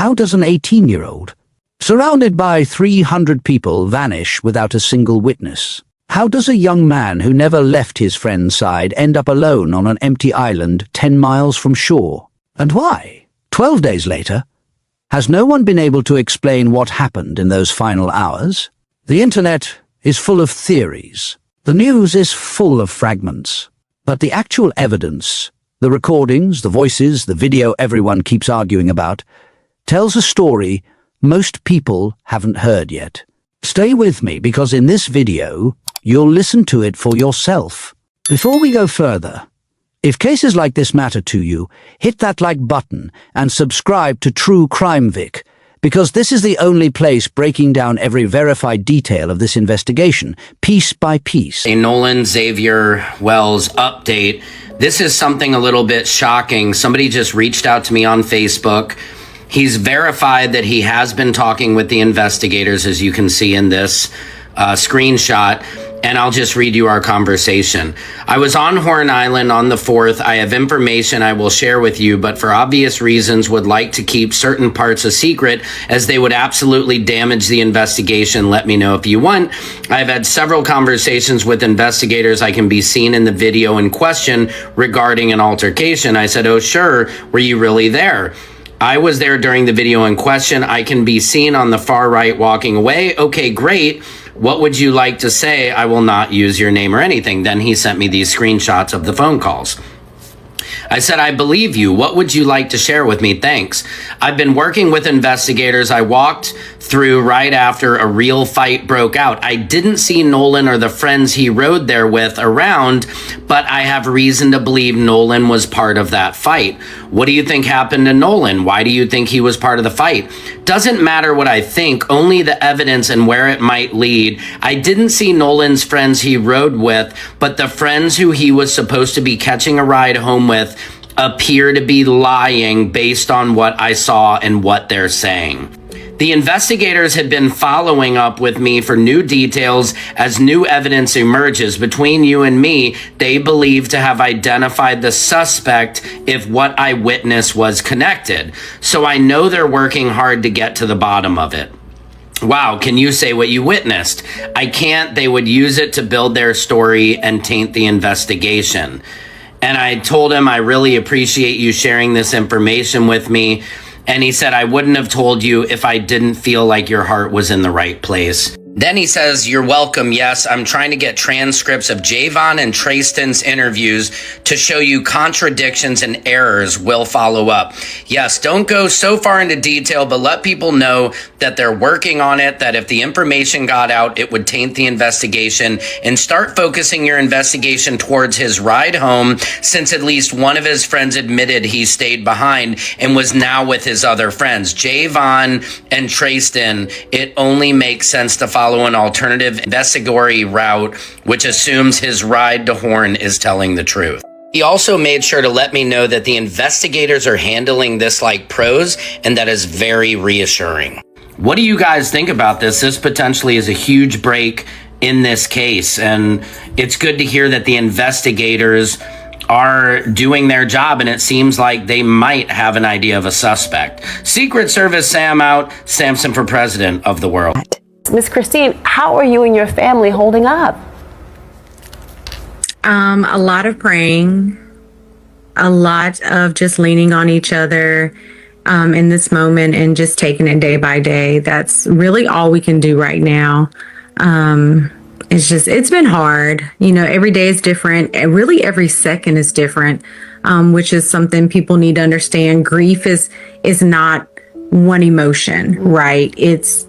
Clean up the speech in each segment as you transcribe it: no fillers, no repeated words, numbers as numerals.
How does an 18-year-old, surrounded by 300 people, vanish without a single witness? How does a young man who never left his friend's side end up alone on an empty island 10 miles from shore? And why? 12 days later, has no one been able to explain what happened in those final hours? The internet is full of theories. The news is full of fragments. But the actual evidence, the recordings, the voices, the video everyone keeps arguing about, tells a story most people haven't heard yet. Stay with me, because in this video, you'll listen to it for yourself. Before we go further, if cases like this matter to you, hit that like button and subscribe to True Crime Vic, because this is the only place breaking down every verified detail of this investigation, piece by piece. A Nolan Wells update. This is something a little bit shocking. Somebody just reached out to me on Facebook. He's verified that he has been talking with the investigators, as you can see in this screenshot. And I'll just read you our conversation. I was on Horn Island on the 4th. I have information I will share with you, but for obvious reasons would like to keep certain parts a secret, as they would absolutely damage the investigation. Let me know if you want. I've had several conversations with investigators. I can be seen in the video in question regarding an altercation. I said, oh, sure. Were you really there? I was there during the video in question. I can be seen on the far right walking away. Okay, great. What would you like to say? I will not use your name or anything. Then he sent me these screenshots of the phone calls. I said, I believe you. What would you like to share with me? Thanks. I've been working with investigators. I walked through right after a real fight broke out. I didn't see Nolan or the friends he rode there with around, but I have reason to believe Nolan was part of that fight. What do you think happened to Nolan? Why do you think he was part of the fight? Doesn't matter what I think, only the evidence and where it might lead. I didn't see Nolan's friends he rode with, but the friends who he was supposed to be catching a ride home with appear to be lying based on what I saw and what they're saying. The investigators had been following up with me for new details as new evidence emerges. Between you and me, they believe to have identified the suspect if what I witnessed was connected. So I know they're working hard to get to the bottom of it. Wow, can you say what you witnessed? I can't. They would use it to build their story and taint the investigation. And I told him, I really appreciate you sharing this information with me. And he said, I wouldn't have told you if I didn't feel like your heart was in the right place. Then he says, you're welcome. Yes, I'm trying to get transcripts of Javon and Trayston's interviews to show you contradictions and errors. Will follow up. Yes, don't go so far into detail, but let people know that they're working on it, that if the information got out, it would taint the investigation, and start focusing your investigation towards his ride home, since at least one of his friends admitted he stayed behind and was now with his other friends. Javon and Trayston, it only makes sense to follow an alternative investigatory route, which assumes his ride to Horn is telling the truth. He also made sure to let me know that the investigators are handling this like pros, and that is very reassuring. What do you guys think about this? This potentially is a huge break in this case, and it's good to hear that the investigators are doing their job, and it seems like they might have an idea of a suspect. Secret Service Sam out. Samson for president of the world. Miss Christine, how are you and your family holding up? A lot of praying, a lot of just leaning on each other in this moment, and just taking it day by day. That's really all we can do right now. It's been hard. You know, every day is different, and really every second is different, which is something people need to understand. Grief is not one emotion, right? It's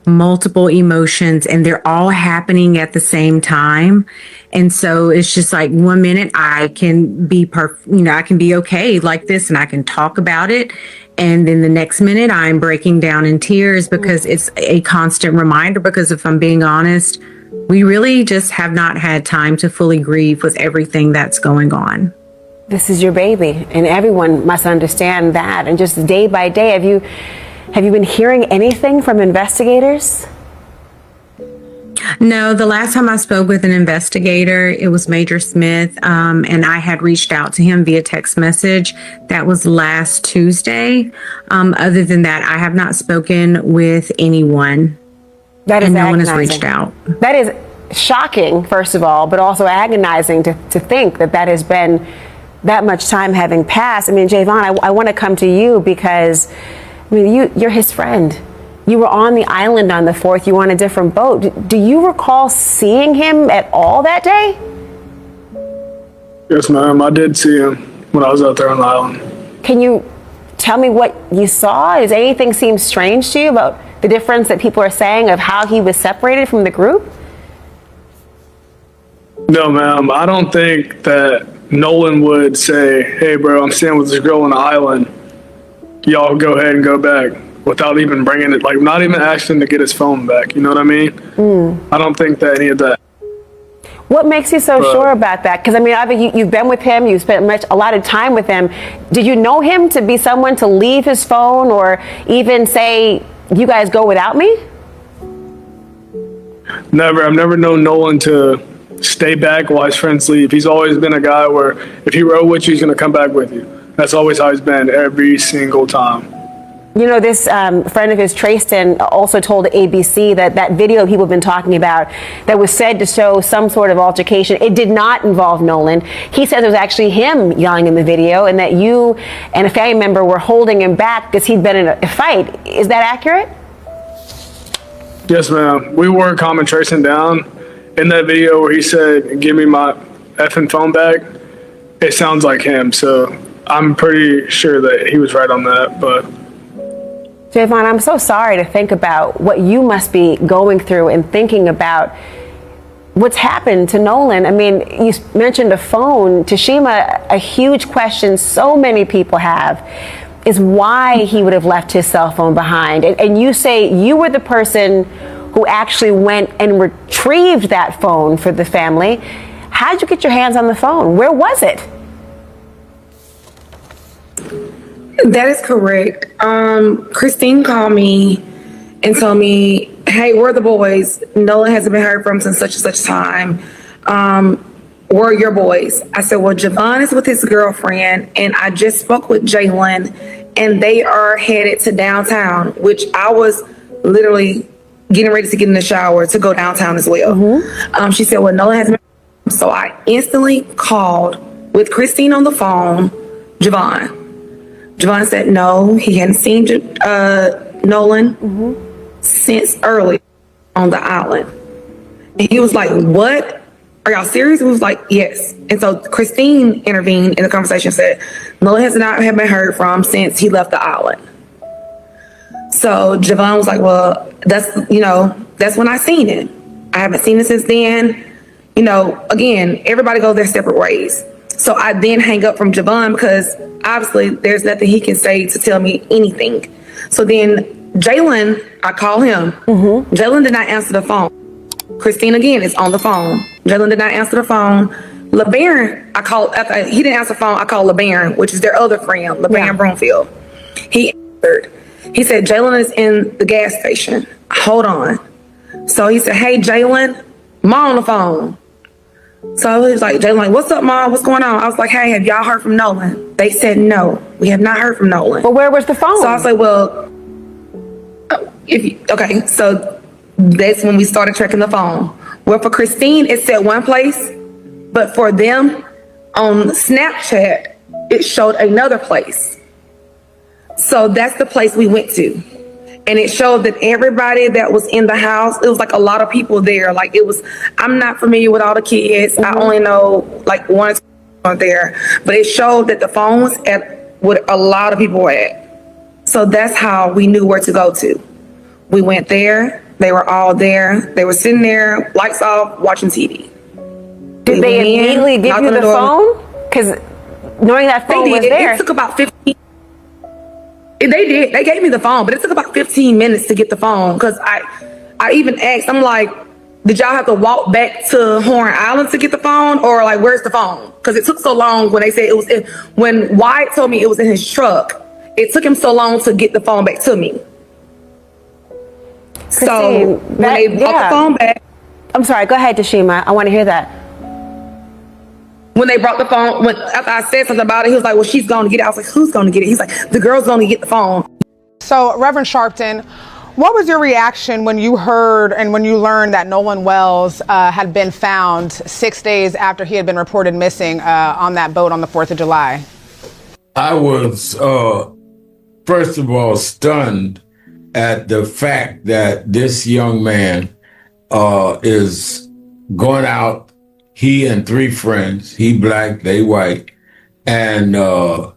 multiple emotions, and they're all happening at the same time. And so it's just like 1 minute I can be I can be okay like this, and I can talk about it. And then the next minute I'm breaking down in tears, because it's a constant reminder. Because if I'm being honest, we really just have not had time to fully grieve with everything that's going on. This is your baby, and everyone must understand that. And just day by day, have you been hearing anything from investigators? No, the last time I spoke with an investigator, it was Major Smith, and I had reached out to him via text message. That was last Tuesday. Other than that, I have not spoken with anyone. That is and no one has agonizing. reached out. That is shocking, first of all, but also agonizing to think that that has been that much time having passed. I mean, Javon, I want to come to you because, I mean, you're his friend. You were on the island on the 4th. You were on a different boat. Do you recall seeing him at all that day? Yes, ma'am. I did see him when I was out there on the island. Can you tell me what you saw? Does anything seem strange to you about the difference that people are saying of how he was separated from the group? No, ma'am. I don't think that Nolan would say, hey, bro, I'm staying with this girl on the island. Y'all go ahead and go back, without even bringing it, like not even asking to get his phone back. You know what I mean? I don't think that any of that. What makes you so sure about that? Because I mean, obviously you've been with him, you've spent a lot of time with him. Did you know him to be someone to leave his phone or even say, you guys go without me? Never. I've never known Nolan to stay back while his friends leave. He's always been a guy where if he rode with you, he's going to come back with you. That's always how he's been every single time. You know, this friend of his, Trayston, also told ABC that that video people have been talking about that was said to show some sort of altercation, it did not involve Nolan. He says it was actually him yelling in the video and that you and a family member were holding him back because he'd been in a fight. Is that accurate? Yes, ma'am. We were calming Trayston down. In that video where he said, give me my effing phone back, it sounds like him. So I'm pretty sure that he was right on that, but... Javon, I'm so sorry to think about what you must be going through and thinking about what's happened to Nolan. I mean, you mentioned a phone. Tashima, a huge question so many people have is why he would have left his cell phone behind. And you say you were the person who actually went and retrieved that phone for the family. How did you get your hands on the phone? Where was it? That is correct. Christine called me and told me, hey, where are the boys? Nolan hasn't been heard from since such and such time. Where are your boys? I said, well, Javon is with his girlfriend, and I just spoke with Jalen, and they are headed to downtown, which I was literally getting ready to get in the shower to go downtown as well. She said, well, Nolan hasn't been. So I instantly called with Christine on the phone, Javon. Javon said no, he hadn't seen Nolan since early on the island. And he was like, what? Are y'all serious? He was like, yes. And so Christine intervened in the conversation, said, Nolan has not been heard from since he left the island. So Javon was like, well, that's when I seen it. I haven't seen it since then. You know, again, everybody goes their separate ways. So I then hang up from Javon because obviously there's nothing he can say to tell me anything. So then Jalen, I call him. Jalen did not answer the phone. Christine again is on the phone. Jalen did not answer the phone. LeBaron, I called, he didn't answer the phone. I called LeBaron, which is their other friend, LeBaron Broomfield. He answered. He said, Jalen is in the gas station. Hold on. So he said, hey, Jalen, Mom on the phone. So he was like, Jalen, like, what's up, Mom? What's going on? I was like, hey, have y'all heard from Nolan? They said, no, we have not heard from Nolan. But where was the phone? So I was like, well, okay. So that's when we started tracking the phone. Well, for Christine, it said one place, but for them on Snapchat, it showed another place. So that's the place we went to. And it showed that everybody that was in the house, it was like a lot of people there. Like it was, I'm not familiar with all the kids. I only know like one or two people there. But it showed that the phone was at what a lot of people were at. So that's how we knew where to go to. We went there. They were all there. They were sitting there, lights off, watching TV. Did they immediately give you the phone? Because knowing that phone was there. It took about 15. They did. They gave me the phone, but it took about 15 minutes to get the phone. Because I even asked, I'm like, did y'all have to walk back to Horn Island to get the phone? Or like, where's the phone? Because it took so long when they said it was in, when Wyatt told me it was in his truck, it took him so long to get the phone back to me. So when they brought the phone back, I'm sorry, go ahead, Tashima. I want to hear that. When they brought the phone, after I said something about it, he was like, well, she's going to get it. I was like, who's going to get it? He's like, the girl's going to get the phone. So, Reverend Sharpton, what was your reaction when you heard and when you learned that Nolan Wells had been found 6 days after he had been reported missing on that boat on the 4th of July? I was, first of all, stunned at the fact that this young man is going out, he and 3 friends, he black, they white, and a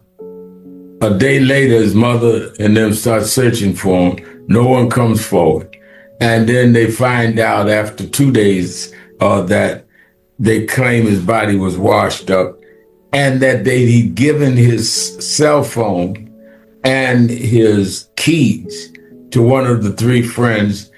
day later his mother and them start searching for him. No one comes forward. And then they find out after 2 days that they claim his body was washed up and that he'd given his cell phone and his keys to one of the 3 friends,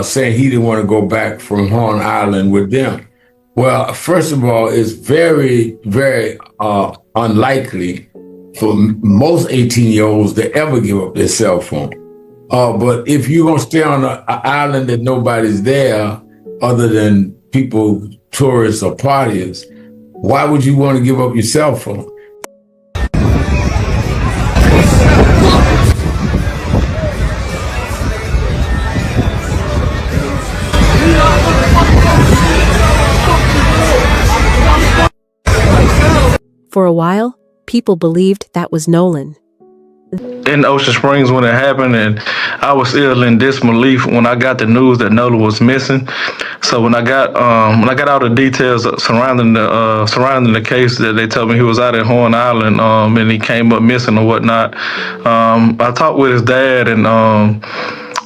saying he didn't want to go back from Horn Island with them. Well, first of all, it's very, very unlikely for most 18-year-olds to ever give up their cell phone. But if you're going to stay on an island that nobody's there other than people, tourists or partiers, why would you want to give up your cell phone? For a while, people believed that was Nolan. In Ocean Springs when it happened, and I was still in disbelief when I got the news that Nolan was missing. So when I got all the details surrounding the case, that they told me he was out at Horn Island, and he came up missing or whatnot. I talked with his dad,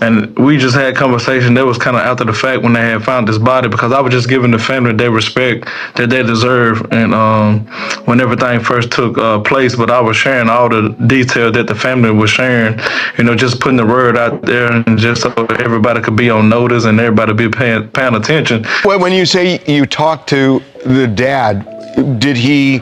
and we just had conversation that was kind of after the fact when they had found his body, because I was just giving the family their respect that they deserve, and when everything first took place. But I was sharing all the detail that the family was sharing, just putting the word out there, and just so everybody could be on notice and everybody be paying attention. When you say you talked to the dad, did he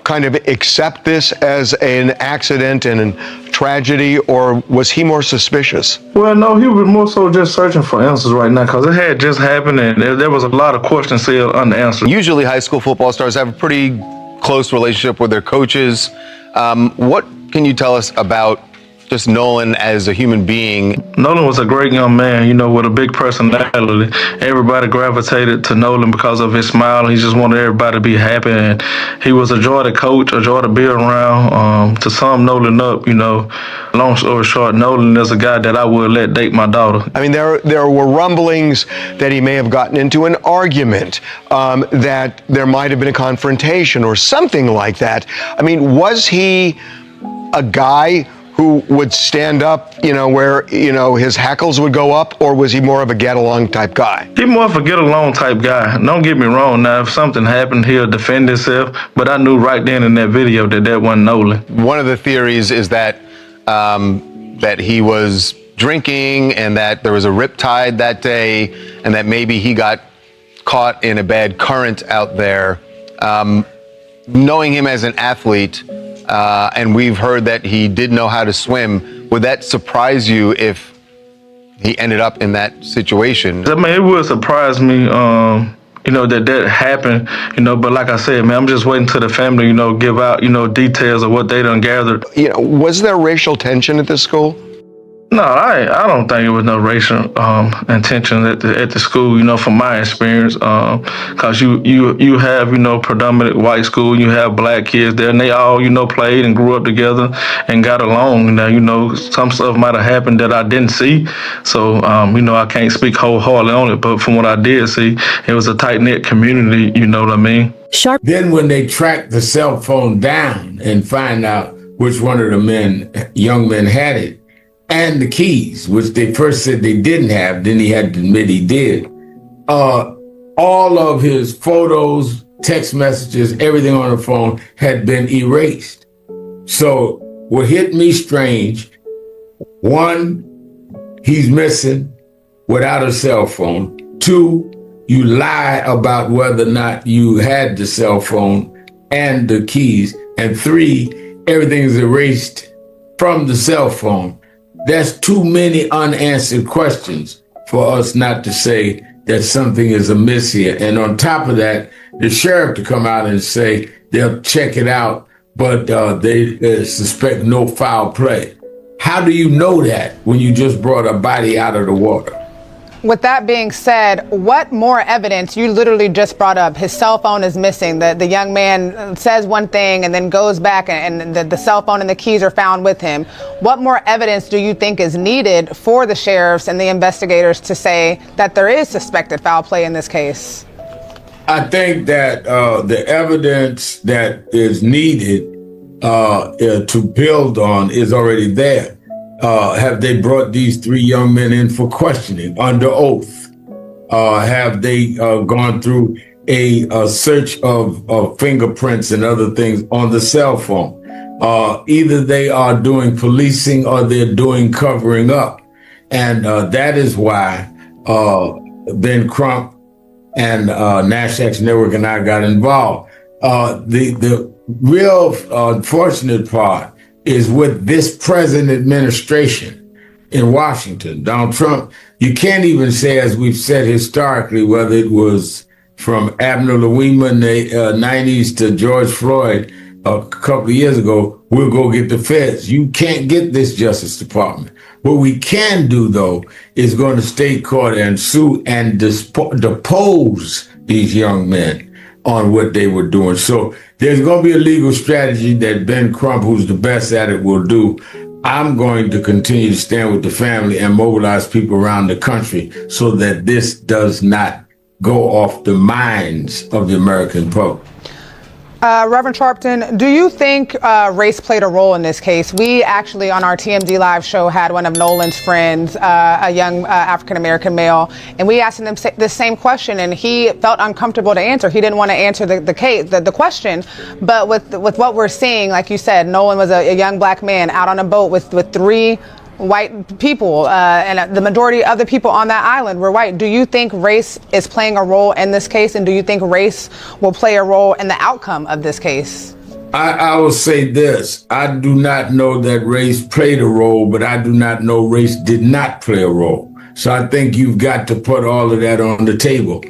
kind of accept this as an accident and a tragedy, or was he more suspicious? Well, no, he was more so just searching for answers right now, because it had just happened and there was a lot of questions still unanswered. Usually high school football stars have a pretty close relationship with their coaches. What can you tell us about just Nolan as a human being? Nolan was a great young man, with a big personality. Everybody gravitated to Nolan because of his smile. He just wanted everybody to be happy, and he was a joy to coach, a joy to be around. To sum Nolan up, long story short, Nolan is a guy that I would let date my daughter. I mean, there were rumblings that he may have gotten into an argument, that there might have been a confrontation or something like that. I mean, was he a guy who would stand up, where, his hackles would go up, or was he more of a get-along type guy? He's more of a get-along type guy. Don't get me wrong. Now, if something happened, he'll defend himself, but I knew right then in that video that wasn't Nolan. One of the theories is that that he was drinking and that there was a riptide that day and that maybe he got caught in a bad current out there. Knowing him as an athlete, and we've heard that he did know how to swim, would that surprise you if he ended up in that situation? I mean, it would surprise me, that happened, but like I said, man, I'm just waiting till the family, give out, details of what they done gathered. Was there racial tension at this school? No, I don't think it was no racial intention at the school, from my experience, because you have, predominant white school, you have black kids there, and they all, played and grew up together and got along. Now, some stuff might have happened that I didn't see, so, I can't speak wholeheartedly on it, but from what I did see, it was a tight-knit community, you know what I mean? Then when they tracked the cell phone down and find out which one of the young men had it, and the keys, which they first said they didn't have, then he had to admit he did. All of his photos, text messages, everything on the phone had been erased. So what hit me strange, one, he's missing without a cell phone. Two, you lie about whether or not you had the cell phone and the keys. And three, everything's erased from the cell phone. That's too many unanswered questions for us not to say that something is amiss here. And on top of that, the sheriff to come out and say they'll check it out, but they suspect no foul play. How do you know that when you just brought a body out of the water? With that being said, what more evidence? You literally just brought up his cell phone is missing. The young man says one thing and then goes back and the cell phone and the keys are found with him. What more evidence do you think is needed for the sheriffs and the investigators to say that there is suspected foul play in this case? I think that the evidence that is needed to build on is already there. Have they brought these three young men in for questioning under oath? Have they gone through a search of fingerprints and other things on the cell phone? Either they are doing policing or they're doing covering up. And that is why Ben Crump and Nash X Network and I got involved. The real unfortunate part is with this present administration in Washington, Donald Trump. You can't even say, as we've said historically, whether it was from Abner Louima in the 90s to George Floyd a couple of years ago, we'll go get the feds. You can't get this Justice Department. What we can do, though, is go to state court and sue and depose these young men on what they were doing. So there's going to be a legal strategy that Ben Crump, who's the best at it, will do. I'm going to continue to stand with the family and mobilize people around the country so that this does not go off the minds of the American public. Reverend Sharpton, do you think race played a role in this case? We actually, on our TMZ Live show, had one of Nolan's friends, a young African-American male, and we asked him the same question, and he felt uncomfortable to answer. He didn't want to answer the question, but with what we're seeing, like you said, Nolan was a young black man out on a boat with three white people, and the majority of the people on that island were white. Do you think race is playing a role in this case, and do you think race will play a role in the outcome of this case? I will say this. I do not know that race played a role, but I do not know race did not play a role. So I think you've got to put all of that on the table.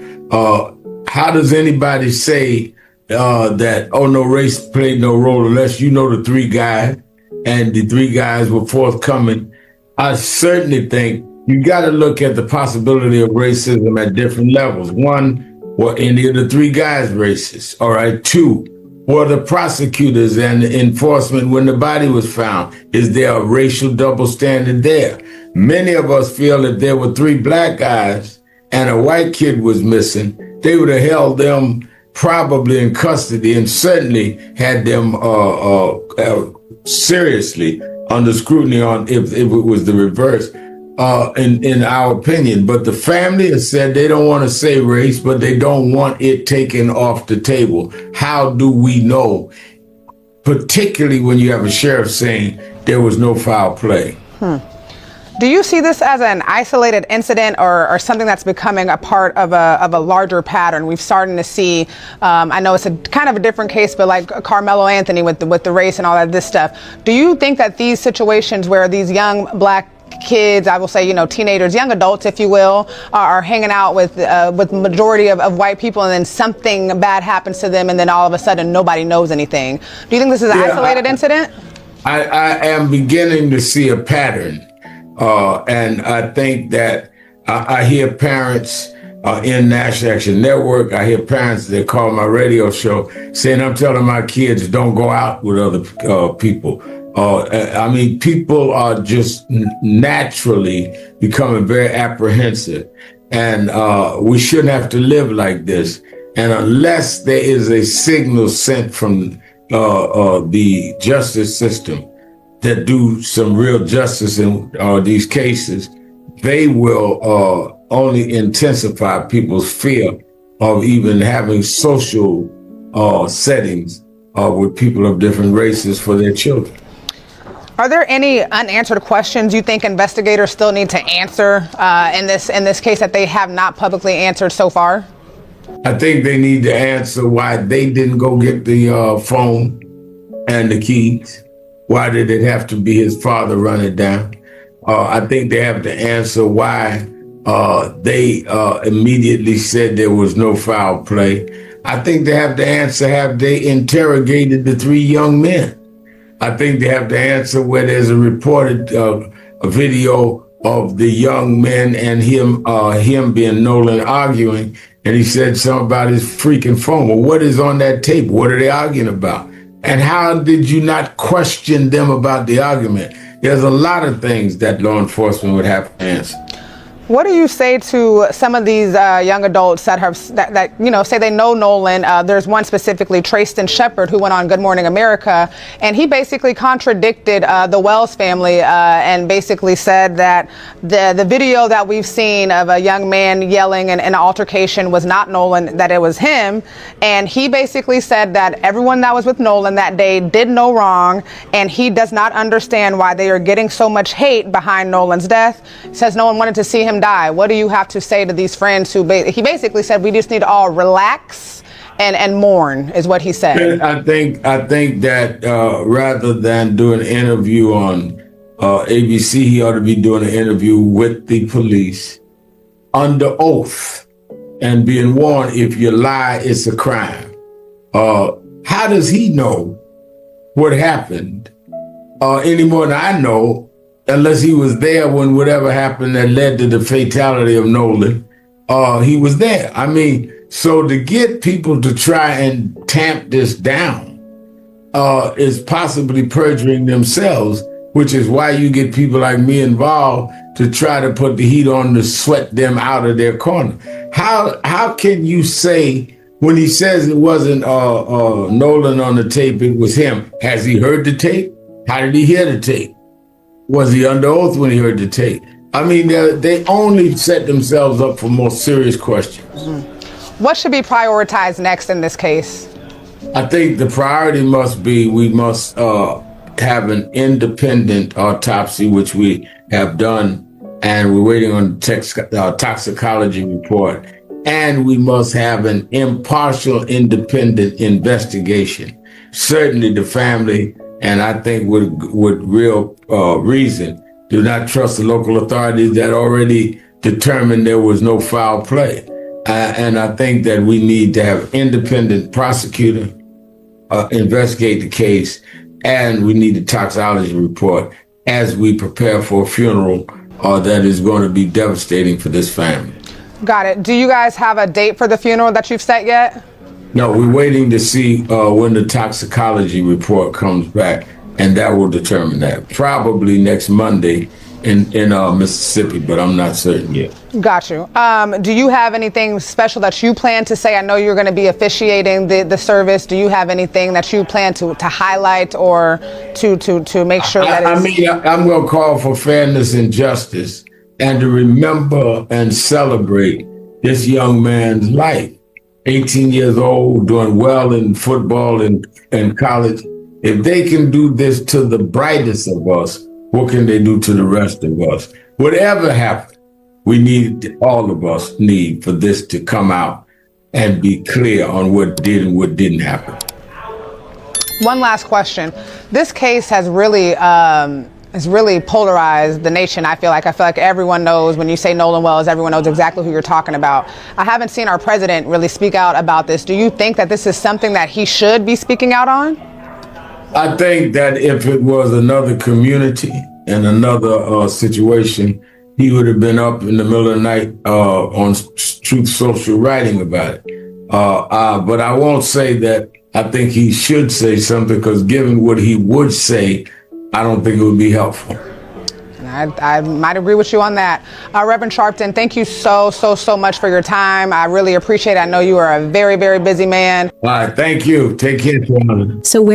How does anybody say that, oh, no, race played no role unless you know the three guys and the three guys were forthcoming? I certainly think you got to look at the possibility of racism at different levels. One, were any of the three guys racist? All right. Two, were the prosecutors and the enforcement when the body was found? Is there a racial double standard there? Many of us feel if there were three black guys and a white kid was missing, they would have held them probably in custody and certainly had them seriously under scrutiny on if it was the reverse, in our opinion. But the family has said they don't want to say race, but they don't want it taken off the table. How do we know, particularly when you have a sheriff saying there was no foul play? Do you see this as an isolated incident or something that's becoming a part of a larger pattern? We've started to see, I know it's a kind of a different case, but like Carmelo Anthony with the race and all that, this stuff. Do you think that these situations where these young black kids, I will say, teenagers, young adults, if you will, are hanging out with the majority of white people, and then something bad happens to them, and then all of a sudden nobody knows anything? Do you think this is an isolated incident? I am beginning to see a pattern. And I think that I hear parents in National Action Network, I hear parents that call my radio show saying, I'm telling my kids, don't go out with other people. I mean, people are just naturally becoming very apprehensive, and we shouldn't have to live like this. And unless there is a signal sent from the justice system that do some real justice in these cases, they will only intensify people's fear of even having social settings with people of different races for their children. Are there any unanswered questions you think investigators still need to answer in this case that they have not publicly answered so far? I think they need to answer why they didn't go get the phone and the keys. Why did it have to be his father run it down? I think they have to answer why they immediately said there was no foul play. I think they have to answer, have they interrogated the three young men? I think they have to answer where there's a reported a video of the young men and him being Nolan arguing, and he said something about his freaking phone. Well, what is on that tape? What are they arguing about? And how did you not question them about the argument? There's a lot of things that law enforcement would have to answer. What do you say to some of these young adults that say they know Nolan? There's one specifically, Trayston Shepard, who went on Good Morning America, and he basically contradicted the Wells family and basically said that the video that we've seen of a young man yelling in an altercation was not Nolan, that it was him. And he basically said that everyone that was with Nolan that day did no wrong, and he does not understand why they are getting so much hate behind Nolan's death. He says no one wanted to see him die. What do you have to say to these friends who he basically said we just need to all relax and mourn, is what he said? I think that rather than do an interview on ABC, he ought to be doing an interview with the police under oath and being warned, if you lie, it's a crime. How does he know what happened any more than I know? Unless he was there when whatever happened that led to the fatality of Nolan, he was there. I mean, so to get people to try and tamp this down is possibly perjuring themselves, which is why you get people like me involved to try to put the heat on to sweat them out of their corner. How can you say, when he says it wasn't Nolan on the tape, it was him? Has he heard the tape? How did he hear the tape? Was he under oath when he heard the tape? I mean, they only set themselves up for more serious questions. Mm-hmm. What should be prioritized next in this case? I think the priority must be, we must have an independent autopsy, which we have done, and we're waiting on the toxicology report. And we must have an impartial, independent investigation. Certainly the family, and I think with real reason, do not trust the local authorities that already determined there was no foul play. And I think that we need to have independent prosecutor investigate the case, and we need a toxicology report as we prepare for a funeral that is going to be devastating for this family. Got it. Do you guys have a date for the funeral that you've set yet? No, we're waiting to see when the toxicology report comes back, and that will determine that. Probably next Monday in Mississippi, but I'm not certain yet. Got you. Do you have anything special that you plan to say? I know you're going to be officiating the service. Do you have anything that you plan to highlight or to make sure that I'm going to call for fairness and justice, and to remember and celebrate this young man's life. 18 years old, doing well in football and college. If they can do this to the brightest of us, what can they do to the rest of us? Whatever happened, all of us need for this to come out and be clear on what did and what didn't happen. One last question. This case has really polarized the nation. I feel like everyone knows when you say Nolan Wells, everyone knows exactly who you're talking about. I haven't seen our president really speak out about this. Do you think that this is something that he should be speaking out on? I think that if it was another community and another situation, he would have been up in the middle of the night on Truth Social writing about it. But I won't say that I think he should say something, because given what he would say, I don't think it would be helpful. I might agree with you on that. Reverend Sharpton, thank you so much for your time. I really appreciate it. I know you are a very, very busy man. All right, thank you. Take care. So where